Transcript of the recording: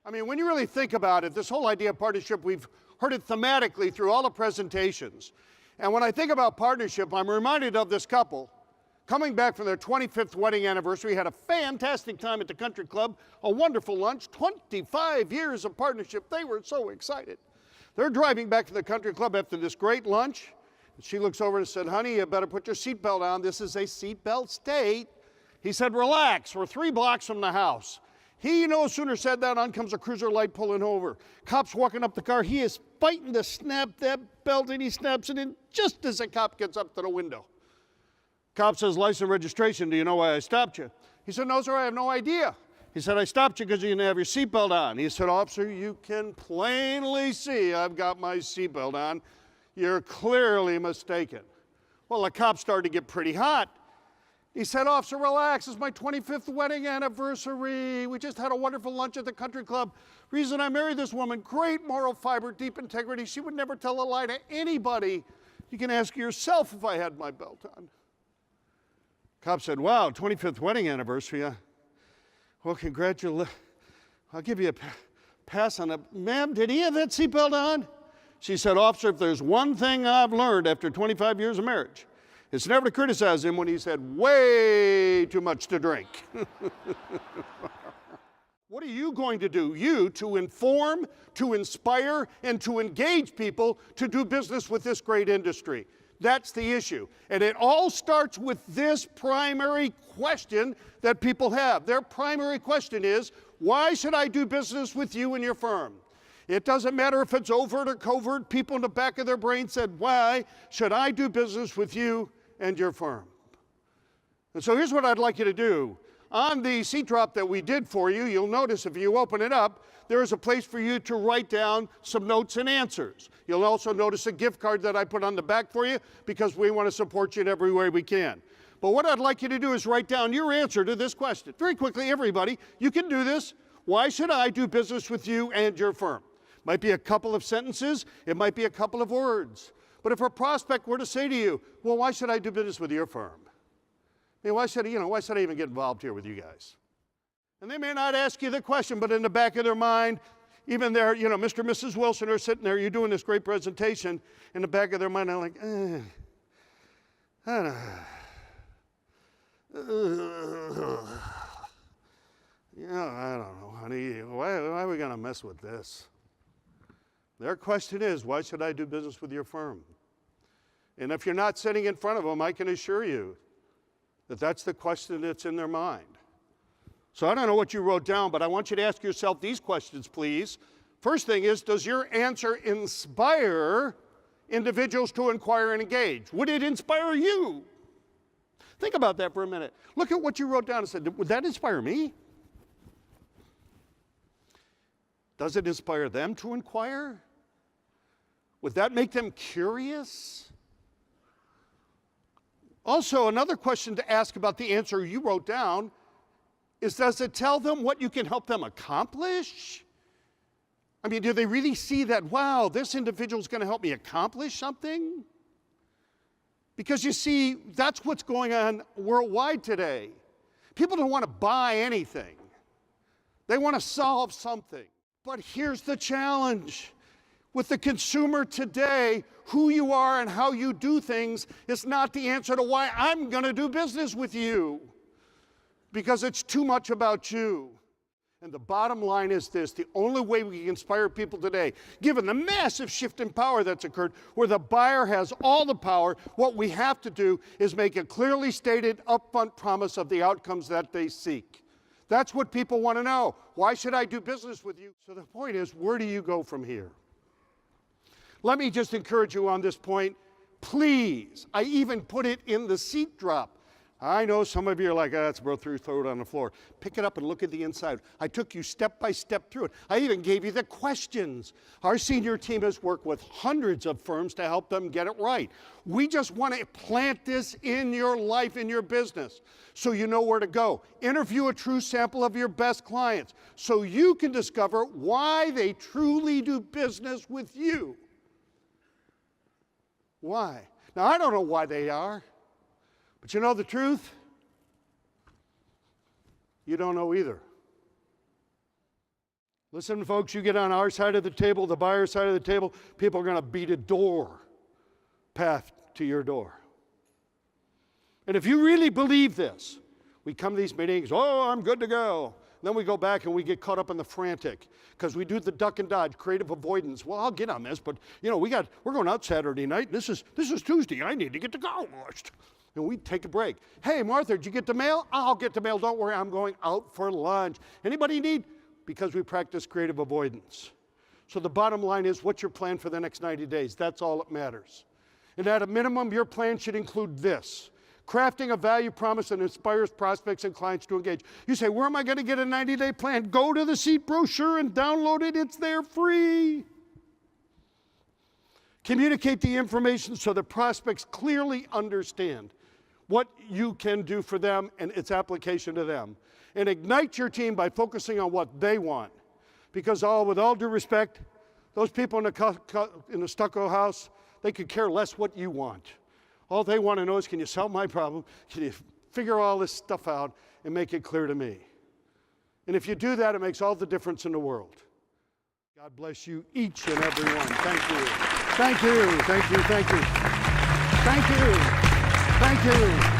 I mean, when you really think about it, this whole idea of partnership, we've heard it thematically through all the presentations. And when I think about partnership, I'm reminded of this couple coming back from their 25th wedding anniversary, had a fantastic time at the country club, a wonderful lunch, 25 years of partnership. They were so excited. They're driving back to the country club after this great lunch. She looks over and said, honey, you better put your seatbelt on. This is a seatbelt state. He said, relax, we're 3 blocks from the house. He no sooner said that, on comes a cruiser light pulling over. Cop's walking up the car. He is fighting to snap that belt, and he snaps it in just as the cop gets up to the window. Cop says, license registration, do you know why I stopped you? He said, no, sir, I have no idea. He said, I stopped you because you didn't have your seatbelt on. He said, officer, you can plainly see I've got my seatbelt on. You're clearly mistaken. Well, the cop started to get pretty hot. He said, officer, relax, it's my 25th wedding anniversary. We just had a wonderful lunch at the country club. Reason I married this woman, great moral fiber, deep integrity. She would never tell a lie to anybody. You can ask yourself if I had my belt on. Cop said, wow, 25th wedding anniversary. Well, congratulations. I'll give you a pass on it. Ma'am, did he have that seatbelt on? She said, officer, if there's one thing I've learned after 25 years of marriage, it's never to criticize him when he's had way too much to drink. What are you going to do? You to inform, to inspire, and to engage people to do business with this great industry. That's the issue. And it all starts with this primary question that people have. Their primary question is, why should I do business with you and your firm? It doesn't matter if it's overt or covert. People in the back of their brain said, why should I do business with you and your firm? And so here's what I'd like you to do. On the seat drop that we did for you, you'll notice if you open it up, there is a place for you to write down some notes and answers. You'll also notice a gift card that I put on the back for you because we want to support you in every way we can. But what I'd like you to do is write down your answer to this question. Very quickly, everybody, you can do this. Why should I do business with you and your firm? Might be a couple of sentences. It might be a couple of words. But if a prospect were to say to you, well, why should I do business with your firm? I mean, why should I even get involved here with you guys? And they may not ask you the question, but in the back of their mind, even there, Mr. and Mrs. Wilson are sitting there, you're doing this great presentation, in the back of their mind, they're like, I don't know. I don't know, honey. Why are we going to mess with this? Their question is, why should I do business with your firm? And if you're not sitting in front of them, I can assure you that that's the question that's in their mind. So I don't know what you wrote down, but I want you to ask yourself these questions, please. First thing is, does your answer inspire individuals to inquire and engage? Would it inspire you? Think about that for a minute. Look at what you wrote down and said, would that inspire me? Does it inspire them to inquire? Would that make them curious? Also, another question to ask about the answer you wrote down is, does it tell them what you can help them accomplish? I mean, do they really see that, wow, this individual is going to help me accomplish something? Because you see, that's what's going on worldwide today. People don't want to buy anything. They want to solve something. But here's the challenge. With the consumer today, who you are and how you do things is not the answer to why I'm going to do business with you. Because it's too much about you. And the bottom line is this: the only way we can inspire people today, given the massive shift in power that's occurred, where the buyer has all the power, what we have to do is make a clearly stated, upfront promise of the outcomes that they seek. That's what people want to know. Why should I do business with you? So the point is, where do you go from here? Let me just encourage you on this point. Please, I even put it in the seat drop. I know some of you are like, that's bro, throw it on the floor. Pick it up and look at the inside. I took you step by step through it. I even gave you the questions. Our senior team has worked with hundreds of firms to help them get it right. We just want to plant this in your life, in your business, so you know where to go. Interview a true sample of your best clients so you can discover why they truly do business with you. Why? Now, I don't know why they are. But you know the truth? You don't know either. Listen, folks, you get on our side of the table, the buyer side of the table, people are going to beat a door path to your door. And if you really believe this, we come to these meetings, oh, I'm good to go. Then we go back and we get caught up in the frantic because we do the duck and dodge, creative avoidance. Well, I'll get on this, but we're going out Saturday night. This is Tuesday. I need to get the car washed. And we take a break. Hey, Martha, did you get the mail? I'll get the mail. Don't worry, I'm going out for lunch. Anybody need? Because we practice creative avoidance. So the bottom line is, what's your plan for the next 90 days? That's all that matters. And at a minimum, your plan should include this: crafting a value promise that inspires prospects and clients to engage. You say, where am I going to get a 90-day plan? Go to the seat brochure and download it. It's there free. Communicate the information so the prospects clearly understand what you can do for them and its application to them. And ignite your team by focusing on what they want. Because with all due respect, those people in the stucco house, they could care less what you want. All they want to know is, can you solve my problem? Can you figure all this stuff out and make it clear to me? And if you do that, it makes all the difference in the world. God bless you, each and every one. Thank you. Thank you. Thank you. Thank you. Thank you. Thank you.